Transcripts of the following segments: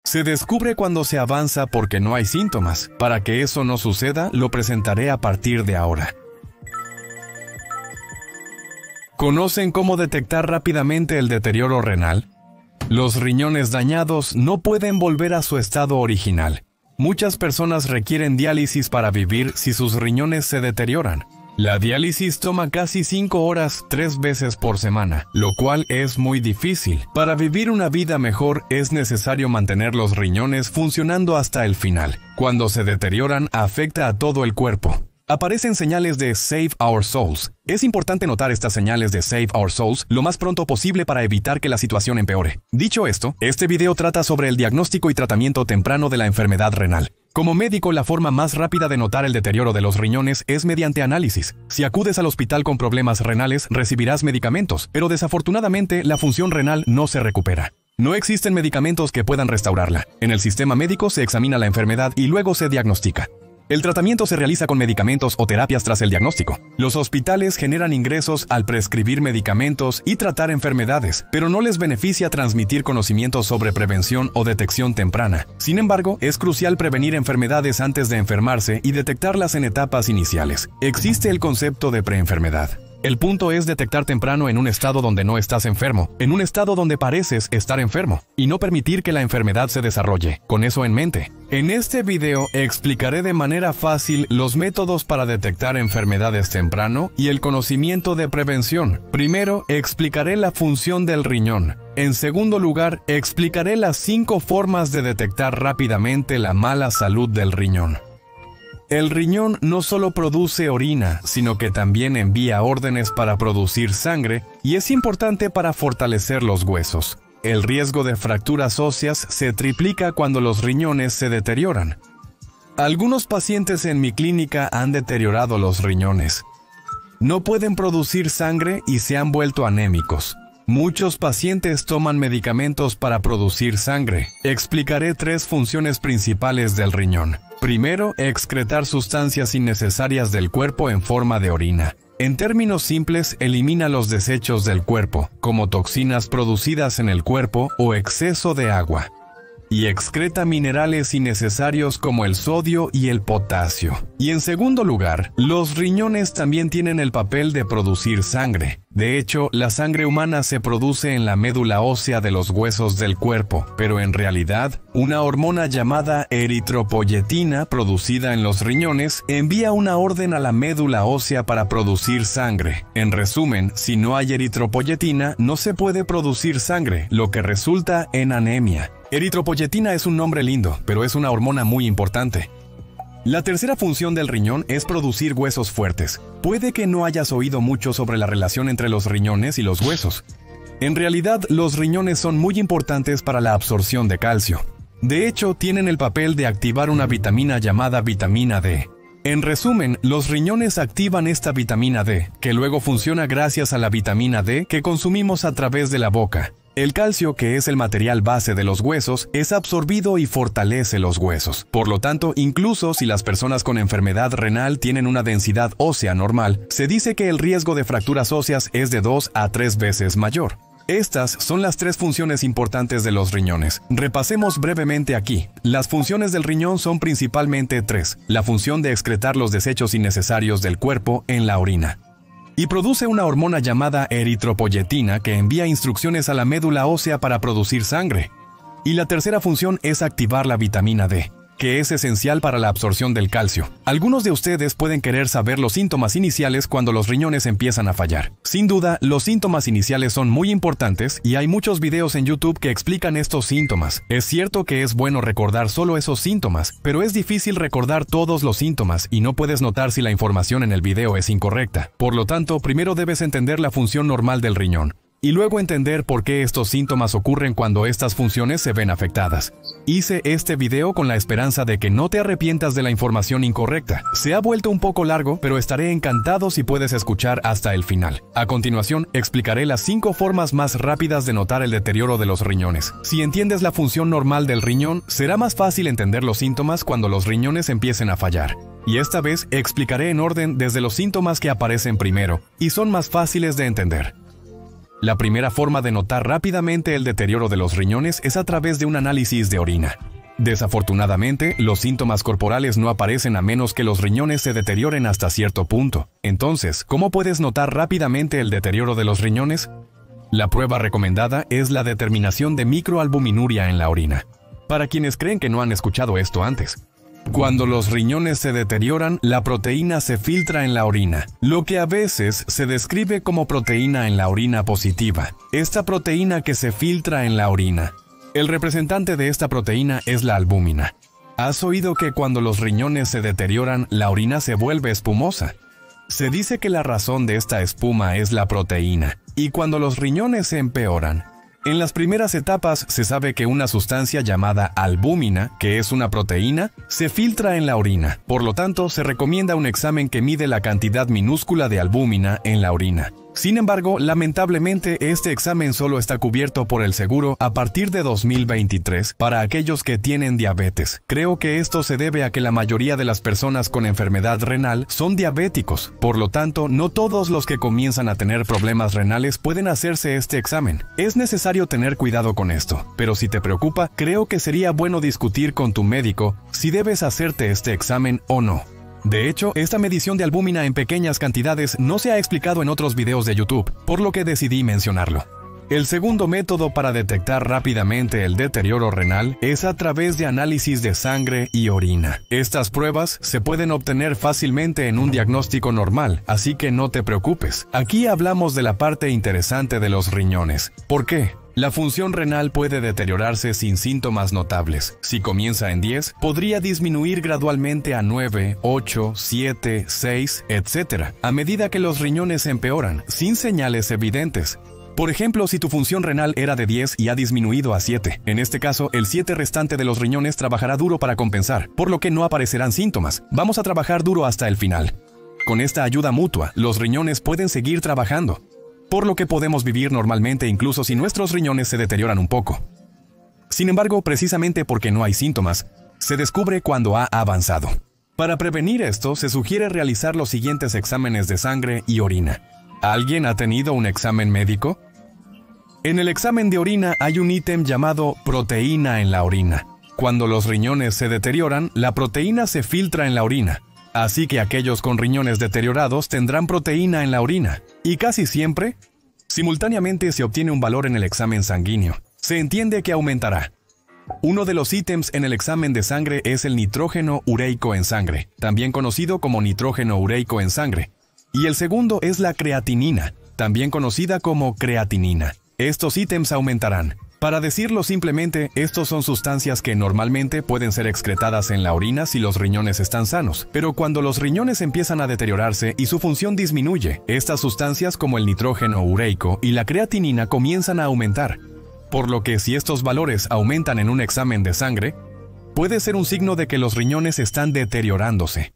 Se descubre cuando se avanza porque no hay síntomas. Para que eso no suceda, lo presentaré a partir de ahora. ¿Conocen cómo detectar rápidamente el deterioro renal? Los riñones dañados no pueden volver a su estado original. Muchas personas requieren diálisis para vivir si sus riñones se deterioran. La diálisis toma casi 5 horas 3 veces por semana, lo cual es muy difícil. Para vivir una vida mejor es necesario mantener los riñones funcionando hasta el final. Cuando se deterioran, afecta a todo el cuerpo. Aparecen señales de Save Our Souls. Es importante notar estas señales de Save Our Souls lo más pronto posible para evitar que la situación empeore. Dicho esto, este video trata sobre el diagnóstico y tratamiento temprano de la enfermedad renal. Como médico, la forma más rápida de notar el deterioro de los riñones es mediante análisis. Si acudes al hospital con problemas renales, recibirás medicamentos, pero desafortunadamente la función renal no se recupera. No existen medicamentos que puedan restaurarla. En el sistema médico se examina la enfermedad y luego se diagnostica. El tratamiento se realiza con medicamentos o terapias tras el diagnóstico. Los hospitales generan ingresos al prescribir medicamentos y tratar enfermedades, pero no les beneficia transmitir conocimientos sobre prevención o detección temprana. Sin embargo, es crucial prevenir enfermedades antes de enfermarse y detectarlas en etapas iniciales. Existe el concepto de preenfermedad. El punto es detectar temprano en un estado donde no estás enfermo, en un estado donde pareces estar enfermo, y no permitir que la enfermedad se desarrolle, con eso en mente. En este video explicaré de manera fácil los métodos para detectar enfermedades temprano y el conocimiento de prevención. Primero, explicaré la función del riñón. En segundo lugar, explicaré las 5 formas de detectar rápidamente la mala salud del riñón. El riñón no solo produce orina, sino que también envía órdenes para producir sangre y es importante para fortalecer los huesos. El riesgo de fracturas óseas se triplica cuando los riñones se deterioran. Algunos pacientes en mi clínica han deteriorado los riñones. No pueden producir sangre y se han vuelto anémicos. Muchos pacientes toman medicamentos para producir sangre. Explicaré 3 funciones principales del riñón. Primero, excretar sustancias innecesarias del cuerpo en forma de orina. En términos simples, elimina los desechos del cuerpo, como toxinas producidas en el cuerpo o exceso de agua. Y excreta minerales innecesarios como el sodio y el potasio. Y en segundo lugar, los riñones también tienen el papel de producir sangre. De hecho, la sangre humana se produce en la médula ósea de los huesos del cuerpo, pero en realidad, una hormona llamada eritropoyetina producida en los riñones envía una orden a la médula ósea para producir sangre. En resumen, si no hay eritropoyetina, no se puede producir sangre, lo que resulta en anemia. Eritropoyetina es un nombre lindo, pero es una hormona muy importante. La tercera función del riñón es producir huesos fuertes. Puede que no hayas oído mucho sobre la relación entre los riñones y los huesos. En realidad, los riñones son muy importantes para la absorción de calcio. De hecho, tienen el papel de activar una vitamina llamada vitamina D. En resumen, los riñones activan esta vitamina D, que luego funciona gracias a la vitamina D que consumimos a través de la boca. El calcio, que es el material base de los huesos, es absorbido y fortalece los huesos. Por lo tanto, incluso si las personas con enfermedad renal tienen una densidad ósea normal, se dice que el riesgo de fracturas óseas es de 2 a 3 veces mayor. Estas son las 3 funciones importantes de los riñones. Repasemos brevemente aquí. Las funciones del riñón son principalmente 3. La función de excretar los desechos innecesarios del cuerpo en la orina. Y produce una hormona llamada eritropoyetina que envía instrucciones a la médula ósea para producir sangre. Y la tercera función es activar la vitamina D, que es esencial para la absorción del calcio. Algunos de ustedes pueden querer saber los síntomas iniciales cuando los riñones empiezan a fallar. Sin duda, los síntomas iniciales son muy importantes y hay muchos videos en YouTube que explican estos síntomas. Es cierto que es bueno recordar solo esos síntomas, pero es difícil recordar todos los síntomas y no puedes notar si la información en el video es incorrecta. Por lo tanto, primero debes entender la función normal del riñón. Y luego entender por qué estos síntomas ocurren cuando estas funciones se ven afectadas. Hice este video con la esperanza de que no te arrepientas de la información incorrecta. Se ha vuelto un poco largo, pero estaré encantado si puedes escuchar hasta el final. A continuación, explicaré las 5 formas más rápidas de notar el deterioro de los riñones. Si entiendes la función normal del riñón, será más fácil entender los síntomas cuando los riñones empiecen a fallar. Y esta vez explicaré en orden desde los síntomas que aparecen primero, y son más fáciles de entender. La primera forma de notar rápidamente el deterioro de los riñones es a través de un análisis de orina. Desafortunadamente, los síntomas corporales no aparecen a menos que los riñones se deterioren hasta cierto punto. Entonces, ¿cómo puedes notar rápidamente el deterioro de los riñones? La prueba recomendada es la determinación de microalbuminuria en la orina. Para quienes creen que no han escuchado esto antes, cuando los riñones se deterioran, la proteína se filtra en la orina, lo que a veces se describe como proteína en la orina positiva. Esta proteína que se filtra en la orina. El representante de esta proteína es la albúmina. ¿Has oído que cuando los riñones se deterioran, la orina se vuelve espumosa? Se dice que la razón de esta espuma es la proteína, y cuando los riñones se empeoran, en las primeras etapas se sabe que una sustancia llamada albúmina, que es una proteína, se filtra en la orina. Por lo tanto, se recomienda un examen que mide la cantidad minúscula de albúmina en la orina. Sin embargo, lamentablemente, este examen solo está cubierto por el seguro a partir de 2023 para aquellos que tienen diabetes. Creo que esto se debe a que la mayoría de las personas con enfermedad renal son diabéticos. Por lo tanto, no todos los que comienzan a tener problemas renales pueden hacerse este examen. Es necesario tener cuidado con esto, pero si te preocupa, creo que sería bueno discutir con tu médico si debes hacerte este examen o no. De hecho, esta medición de albúmina en pequeñas cantidades no se ha explicado en otros videos de YouTube, por lo que decidí mencionarlo. El segundo método para detectar rápidamente el deterioro renal es a través de análisis de sangre y orina. Estas pruebas se pueden obtener fácilmente en un diagnóstico normal, así que no te preocupes. Aquí hablamos de la parte interesante de los riñones. ¿Por qué? La función renal puede deteriorarse sin síntomas notables. Si comienza en 10, podría disminuir gradualmente a 9, 8, 7, 6, etc. a medida que los riñones empeoran, sin señales evidentes. Por ejemplo, si tu función renal era de 10 y ha disminuido a 7, en este caso, el 7 restante de los riñones trabajará duro para compensar, por lo que no aparecerán síntomas. Vamos a trabajar duro hasta el final. Con esta ayuda mutua, los riñones pueden seguir trabajando, por lo que podemos vivir normalmente incluso si nuestros riñones se deterioran un poco. Sin embargo, precisamente porque no hay síntomas, se descubre cuando ha avanzado. Para prevenir esto, se sugiere realizar los siguientes exámenes de sangre y orina. ¿Alguien ha tenido un examen médico? En el examen de orina hay un ítem llamado proteína en la orina. Cuando los riñones se deterioran, la proteína se filtra en la orina. Así que aquellos con riñones deteriorados tendrán proteína en la orina. Y casi siempre, simultáneamente se obtiene un valor en el examen sanguíneo. Se entiende que aumentará. Uno de los ítems en el examen de sangre es el nitrógeno ureico en sangre, también conocido como nitrógeno ureico en sangre. Y el segundo es la creatinina, también conocida como creatinina. Estos ítems aumentarán. Para decirlo simplemente, estos son sustancias que normalmente pueden ser excretadas en la orina si los riñones están sanos, pero cuando los riñones empiezan a deteriorarse y su función disminuye, estas sustancias como el nitrógeno ureico y la creatinina comienzan a aumentar. Por lo que si estos valores aumentan en un examen de sangre, puede ser un signo de que los riñones están deteriorándose.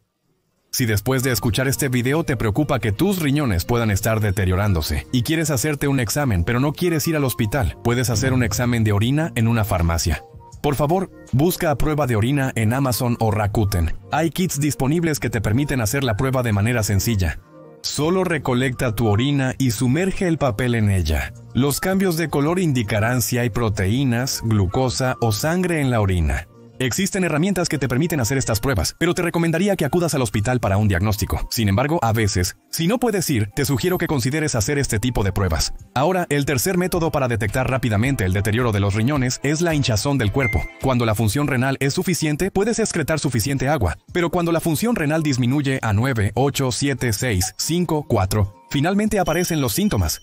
Si después de escuchar este video te preocupa que tus riñones puedan estar deteriorándose y quieres hacerte un examen pero no quieres ir al hospital, puedes hacer un examen de orina en una farmacia. Por favor, busca a prueba de orina en Amazon o Rakuten. Hay kits disponibles que te permiten hacer la prueba de manera sencilla. Solo recolecta tu orina y sumerge el papel en ella. Los cambios de color indicarán si hay proteínas, glucosa o sangre en la orina. Existen herramientas que te permiten hacer estas pruebas, pero te recomendaría que acudas al hospital para un diagnóstico. Sin embargo, a veces, si no puedes ir, te sugiero que consideres hacer este tipo de pruebas. Ahora, el tercer método para detectar rápidamente el deterioro de los riñones es la hinchazón del cuerpo. Cuando la función renal es suficiente, puedes excretar suficiente agua, pero cuando la función renal disminuye a 9, 8, 7, 6, 5, 4, finalmente aparecen los síntomas.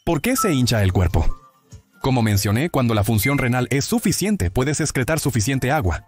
¿Por qué se hincha el cuerpo? Como mencioné, cuando la función renal es suficiente, puedes excretar suficiente agua.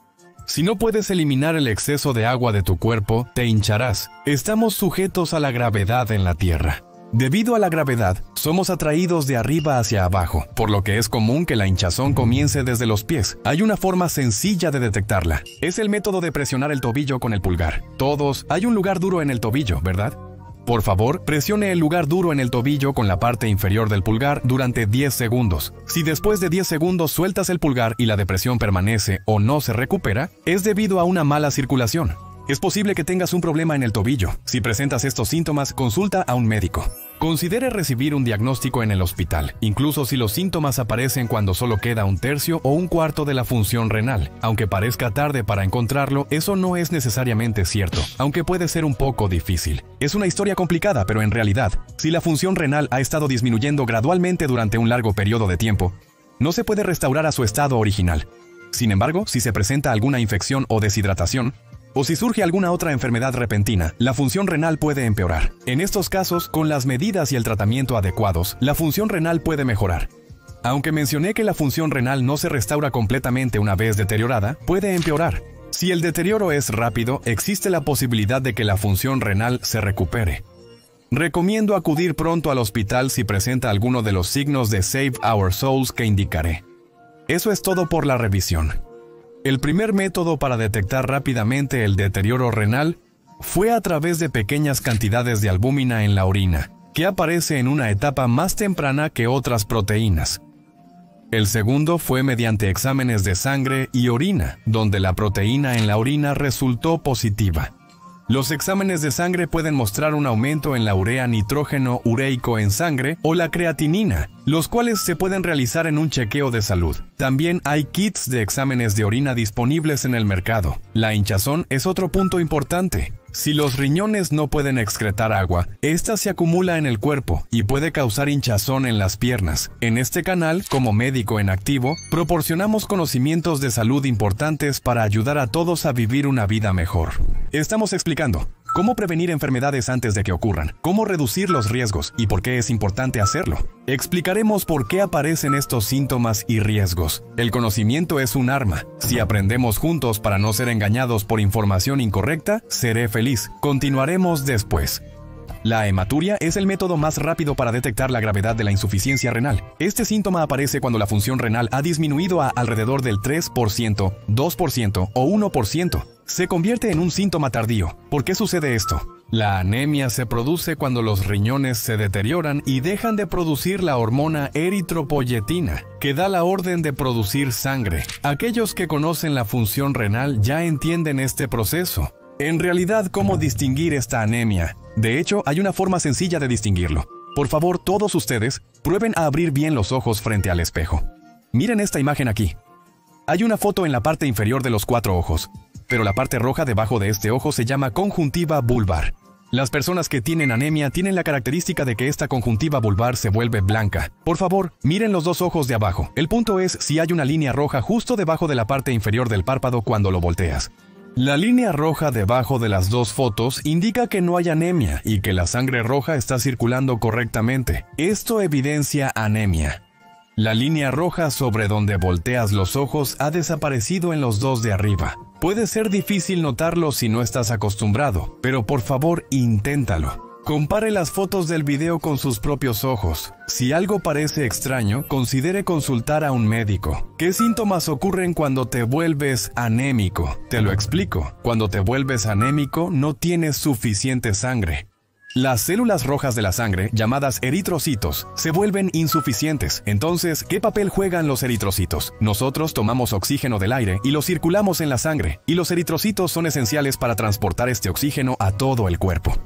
Si no puedes eliminar el exceso de agua de tu cuerpo, te hincharás. Estamos sujetos a la gravedad en la Tierra. Debido a la gravedad, somos atraídos de arriba hacia abajo, por lo que es común que la hinchazón comience desde los pies. Hay una forma sencilla de detectarla. Es el método de presionar el tobillo con el pulgar. Todos, hay un lugar duro en el tobillo, ¿verdad? Por favor, presione el lugar duro en el tobillo con la parte inferior del pulgar durante 10 segundos. Si después de 10 segundos sueltas el pulgar y la depresión permanece o no se recupera, es debido a una mala circulación. Es posible que tengas un problema en el tobillo. Si presentas estos síntomas, consulta a un médico. Considere recibir un diagnóstico en el hospital, incluso si los síntomas aparecen cuando solo queda un tercio o un cuarto de la función renal. Aunque parezca tarde para encontrarlo, eso no es necesariamente cierto, aunque puede ser un poco difícil. Es una historia complicada, pero en realidad, si la función renal ha estado disminuyendo gradualmente durante un largo periodo de tiempo, no se puede restaurar a su estado original. Sin embargo, si se presenta alguna infección o deshidratación, o si surge alguna otra enfermedad repentina, la función renal puede empeorar. En estos casos, con las medidas y el tratamiento adecuados, la función renal puede mejorar. Aunque mencioné que la función renal no se restaura completamente una vez deteriorada, puede empeorar. Si el deterioro es rápido, existe la posibilidad de que la función renal se recupere. Recomiendo acudir pronto al hospital si presenta alguno de los signos de Save Our Souls que indicaré. Eso es todo por la revisión. El primer método para detectar rápidamente el deterioro renal fue a través de pequeñas cantidades de albúmina en la orina, que aparece en una etapa más temprana que otras proteínas. El segundo fue mediante exámenes de sangre y orina, donde la proteína en la orina resultó positiva. Los exámenes de sangre pueden mostrar un aumento en la urea nitrógeno ureico en sangre o la creatinina, los cuales se pueden realizar en un chequeo de salud. También hay kits de exámenes de orina disponibles en el mercado. La hinchazón es otro punto importante. Si los riñones no pueden excretar agua, esta se acumula en el cuerpo y puede causar hinchazón en las piernas. En este canal, como médico en activo, proporcionamos conocimientos de salud importantes para ayudar a todos a vivir una vida mejor. Estamos explicando cómo prevenir enfermedades antes de que ocurran, cómo reducir los riesgos y por qué es importante hacerlo. Explicaremos por qué aparecen estos síntomas y riesgos. El conocimiento es un arma. Si aprendemos juntos para no ser engañados por información incorrecta, seré feliz. Continuaremos después. La hematuria es el método más rápido para detectar la gravedad de la insuficiencia renal. Este síntoma aparece cuando la función renal ha disminuido a alrededor del 3%, 2% o 1%. Se convierte en un síntoma tardío. ¿Por qué sucede esto? La anemia se produce cuando los riñones se deterioran y dejan de producir la hormona eritropoyetina, que da la orden de producir sangre. Aquellos que conocen la función renal ya entienden este proceso. En realidad, ¿cómo distinguir esta anemia? De hecho, hay una forma sencilla de distinguirlo. Por favor, todos ustedes, prueben a abrir bien los ojos frente al espejo. Miren esta imagen aquí. Hay una foto en la parte inferior de los 4 ojos, pero la parte roja debajo de este ojo se llama conjuntiva vulvar. Las personas que tienen anemia tienen la característica de que esta conjuntiva vulvar se vuelve blanca. Por favor, miren los 2 ojos de abajo. El punto es si hay una línea roja justo debajo de la parte inferior del párpado cuando lo volteas. La línea roja debajo de las 2 fotos indica que no hay anemia y que la sangre roja está circulando correctamente. Esto evidencia anemia. La línea roja sobre donde volteas los ojos ha desaparecido en los 2 de arriba. Puede ser difícil notarlo si no estás acostumbrado, pero por favor inténtalo. Compare las fotos del video con sus propios ojos. Si algo parece extraño, considere consultar a un médico. ¿Qué síntomas ocurren cuando te vuelves anémico? Te lo explico. Cuando te vuelves anémico, no tienes suficiente sangre. Las células rojas de la sangre, llamadas eritrocitos, se vuelven insuficientes. Entonces, ¿qué papel juegan los eritrocitos? Nosotros tomamos oxígeno del aire y lo circulamos en la sangre, y los eritrocitos son esenciales para transportar este oxígeno a todo el cuerpo.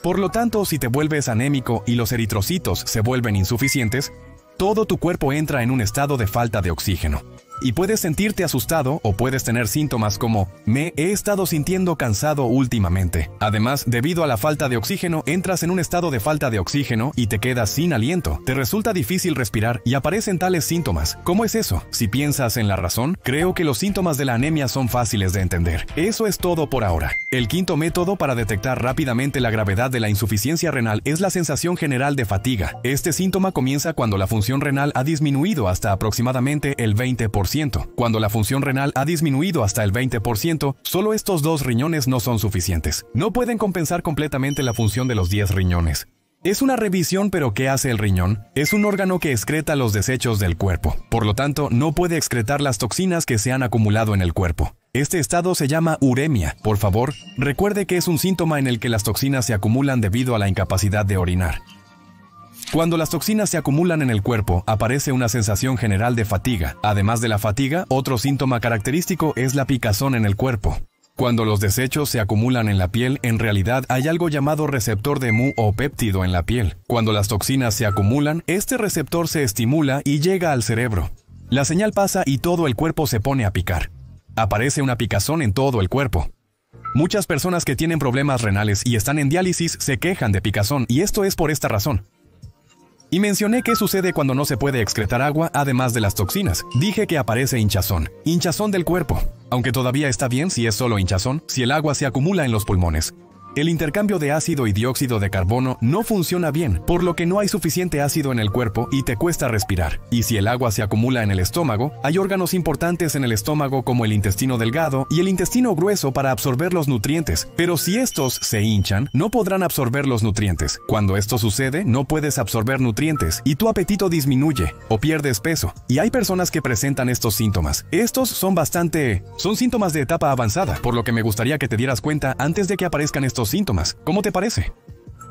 Por lo tanto, si te vuelves anémico y los eritrocitos se vuelven insuficientes, todo tu cuerpo entra en un estado de falta de oxígeno. Y puedes sentirte asustado o puedes tener síntomas como me he estado sintiendo cansado últimamente. Además, debido a la falta de oxígeno, entras en un estado de falta de oxígeno y te quedas sin aliento. Te resulta difícil respirar y aparecen tales síntomas. ¿Cómo es eso? Si piensas en la razón, creo que los síntomas de la anemia son fáciles de entender. Eso es todo por ahora. El quinto método para detectar rápidamente la gravedad de la insuficiencia renal es la sensación general de fatiga. Este síntoma comienza cuando la función renal ha disminuido hasta aproximadamente el 20%. Cuando la función renal ha disminuido hasta el 20%, solo estos 2 riñones no son suficientes. No pueden compensar completamente la función de los 10 riñones. Es una revisión, pero ¿qué hace el riñón? Es un órgano que excreta los desechos del cuerpo. Por lo tanto, no puede excretar las toxinas que se han acumulado en el cuerpo. Este estado se llama uremia. Por favor, recuerde que es un síntoma en el que las toxinas se acumulan debido a la incapacidad de orinar. Cuando las toxinas se acumulan en el cuerpo, aparece una sensación general de fatiga. Además de la fatiga, otro síntoma característico es la picazón en el cuerpo. Cuando los desechos se acumulan en la piel, en realidad hay algo llamado receptor de mu o péptido en la piel. Cuando las toxinas se acumulan, este receptor se estimula y llega al cerebro. La señal pasa y todo el cuerpo se pone a picar. Aparece una picazón en todo el cuerpo. Muchas personas que tienen problemas renales y están en diálisis se quejan de picazón, y esto es por esta razón. Y mencioné qué sucede cuando no se puede excretar agua, además de las toxinas. Dije que aparece hinchazón del cuerpo. Aunque todavía está bien si es solo hinchazón, si el agua se acumula en los pulmones. El intercambio de ácido y dióxido de carbono no funciona bien, por lo que no hay suficiente ácido en el cuerpo y te cuesta respirar. Y si el agua se acumula en el estómago, hay órganos importantes en el estómago como el intestino delgado y el intestino grueso para absorber los nutrientes. Pero si estos se hinchan, no podrán absorber los nutrientes. Cuando esto sucede, no puedes absorber nutrientes y tu apetito disminuye o pierdes peso. Y hay personas que presentan estos síntomas. Estos son síntomas de etapa avanzada, por lo que me gustaría que te dieras cuenta antes de que aparezcan estos síntomas. ¿Cómo te parece?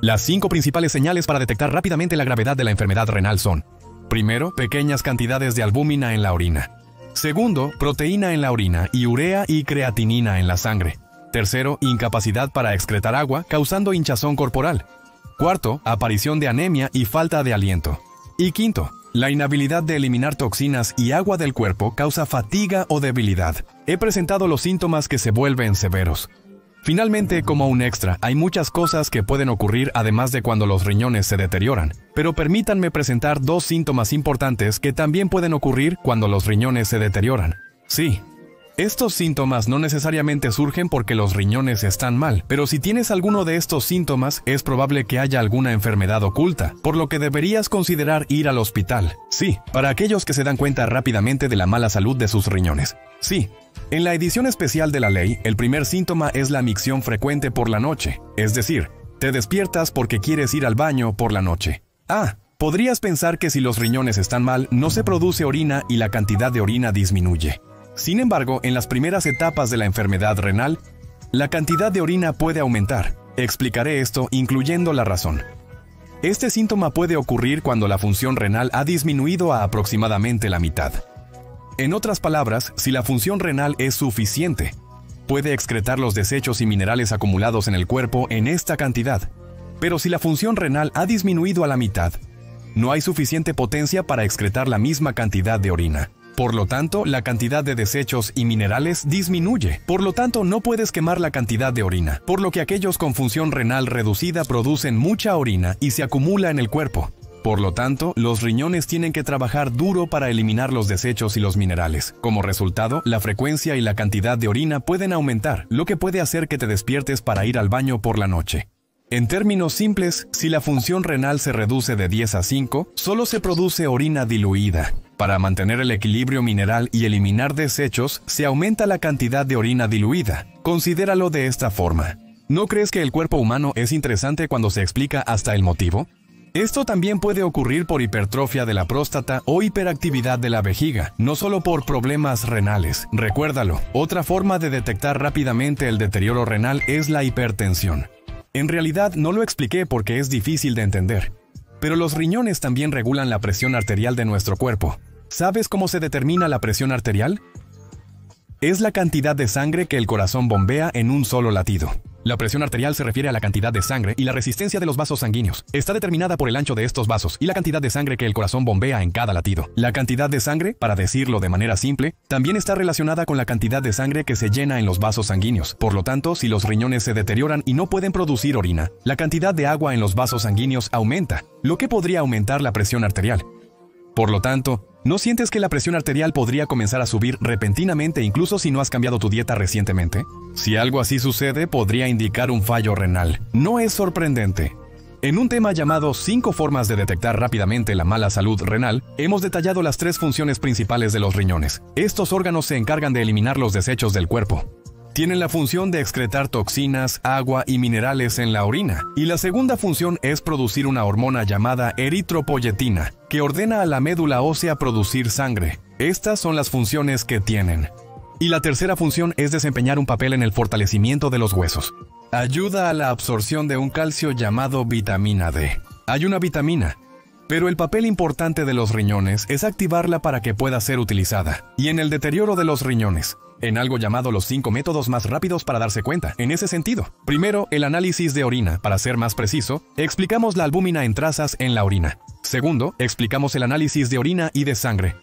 Las 5 principales señales para detectar rápidamente la gravedad de la enfermedad renal son: primero, pequeñas cantidades de albúmina en la orina. Segundo, proteína en la orina y urea y creatinina en la sangre. Tercero, incapacidad para excretar agua, causando hinchazón corporal. Cuarto, aparición de anemia y falta de aliento. Y quinto, la inhabilidad de eliminar toxinas y agua del cuerpo causa fatiga o debilidad. He presentado los síntomas que se vuelven severos. Finalmente, como un extra, hay muchas cosas que pueden ocurrir además de cuando los riñones se deterioran, pero permítanme presentar 2 síntomas importantes que también pueden ocurrir cuando los riñones se deterioran. Sí, estos síntomas no necesariamente surgen porque los riñones están mal, pero si tienes alguno de estos síntomas, es probable que haya alguna enfermedad oculta, por lo que deberías considerar ir al hospital. Sí, para aquellos que se dan cuenta rápidamente de la mala salud de sus riñones. Sí. En la edición especial de la ley, el primer síntoma es la micción frecuente por la noche, es decir, te despiertas porque quieres ir al baño por la noche. Podrías pensar que si los riñones están mal, no se produce orina y la cantidad de orina disminuye. Sin embargo, en las primeras etapas de la enfermedad renal, la cantidad de orina puede aumentar. Explicaré esto incluyendo la razón. Este síntoma puede ocurrir cuando la función renal ha disminuido a aproximadamente la mitad. En otras palabras, si la función renal es suficiente, puede excretar los desechos y minerales acumulados en el cuerpo en esta cantidad. Pero si la función renal ha disminuido a la mitad, no hay suficiente potencia para excretar la misma cantidad de orina. Por lo tanto, la cantidad de desechos y minerales disminuye. Por lo tanto, no puedes quemar la cantidad de orina, por lo que aquellos con función renal reducida producen mucha orina y se acumula en el cuerpo. Por lo tanto, los riñones tienen que trabajar duro para eliminar los desechos y los minerales. Como resultado, la frecuencia y la cantidad de orina pueden aumentar, lo que puede hacer que te despiertes para ir al baño por la noche. En términos simples, si la función renal se reduce de 10 a 5, solo se produce orina diluida. Para mantener el equilibrio mineral y eliminar desechos, se aumenta la cantidad de orina diluida. Considéralo de esta forma. ¿No crees que el cuerpo humano es interesante cuando se explica hasta el motivo? Esto también puede ocurrir por hipertrofia de la próstata o hiperactividad de la vejiga, no solo por problemas renales. Recuérdalo, otra forma de detectar rápidamente el deterioro renal es la hipertensión. En realidad no lo expliqué porque es difícil de entender, pero los riñones también regulan la presión arterial de nuestro cuerpo. ¿Sabes cómo se determina la presión arterial? Es la cantidad de sangre que el corazón bombea en un solo latido. La presión arterial se refiere a la cantidad de sangre y la resistencia de los vasos sanguíneos. Está determinada por el ancho de estos vasos y la cantidad de sangre que el corazón bombea en cada latido. La cantidad de sangre, para decirlo de manera simple, también está relacionada con la cantidad de sangre que se llena en los vasos sanguíneos. Por lo tanto, si los riñones se deterioran y no pueden producir orina, la cantidad de agua en los vasos sanguíneos aumenta, lo que podría aumentar la presión arterial. Por lo tanto, ¿no sientes que la presión arterial podría comenzar a subir repentinamente incluso si no has cambiado tu dieta recientemente? Si algo así sucede, podría indicar un fallo renal. No es sorprendente. En un tema llamado 5 formas de detectar rápidamente la mala salud renal, hemos detallado las 3 funciones principales de los riñones. Estos órganos se encargan de eliminar los desechos del cuerpo. Tienen la función de excretar toxinas, agua y minerales en la orina. Y la segunda función es producir una hormona llamada eritropoyetina, que ordena a la médula ósea producir sangre. Estas son las funciones que tienen. Y la tercera función es desempeñar un papel en el fortalecimiento de los huesos. Ayuda a la absorción de un calcio llamado vitamina D. Hay una vitamina, pero el papel importante de los riñones es activarla para que pueda ser utilizada. Y en el deterioro de los riñones, en algo llamado los 5 métodos más rápidos para darse cuenta. En ese sentido, primero, el análisis de orina. Para ser más preciso, explicamos la albúmina en trazas en la orina. Segundo, explicamos el análisis de orina y de sangre.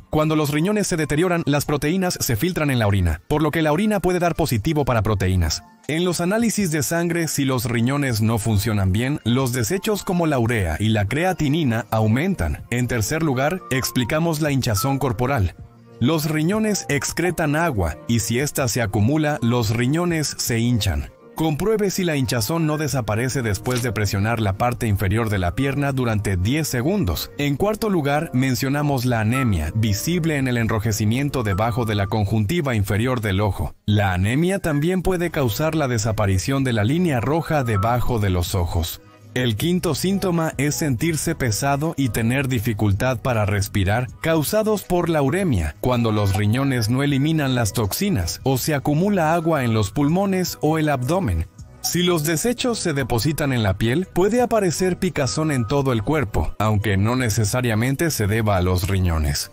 Cuando los riñones se deterioran, las proteínas se filtran en la orina, por lo que la orina puede dar positivo para proteínas. En los análisis de sangre, si los riñones no funcionan bien, los desechos como la urea y la creatinina aumentan. En tercer lugar, explicamos la hinchazón corporal. Los riñones excretan agua y si ésta se acumula, los riñones se hinchan. Compruebe si la hinchazón no desaparece después de presionar la parte inferior de la pierna durante 10 segundos. En cuarto lugar, mencionamos la anemia, visible en el enrojecimiento debajo de la conjuntiva inferior del ojo. La anemia también puede causar la desaparición de la línea roja debajo de los ojos. El quinto síntoma es sentirse pesado y tener dificultad para respirar, causados por la uremia, cuando los riñones no eliminan las toxinas o se acumula agua en los pulmones o el abdomen. Si los desechos se depositan en la piel, puede aparecer picazón en todo el cuerpo, aunque no necesariamente se deba a los riñones.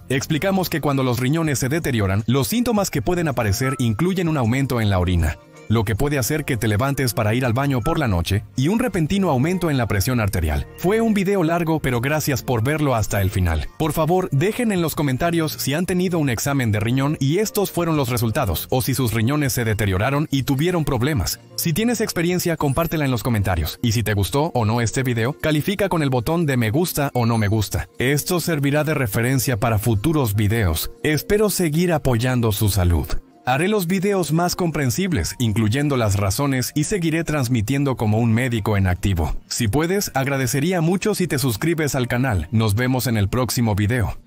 Explicamos que cuando los riñones se deterioran, los síntomas que pueden aparecer incluyen un aumento en la orina, lo que puede hacer que te levantes para ir al baño por la noche, y un repentino aumento en la presión arterial. Fue un video largo, pero gracias por verlo hasta el final. Por favor, dejen en los comentarios si han tenido un examen de riñón y estos fueron los resultados, o si sus riñones se deterioraron y tuvieron problemas. Si tienes experiencia, compártela en los comentarios. Y si te gustó o no este video, califica con el botón de me gusta o no me gusta. Esto servirá de referencia para futuros videos. Espero seguir apoyando su salud. Haré los videos más comprensibles, incluyendo las razones, y seguiré transmitiendo como un médico en activo. Si puedes, agradecería mucho si te suscribes al canal. Nos vemos en el próximo video.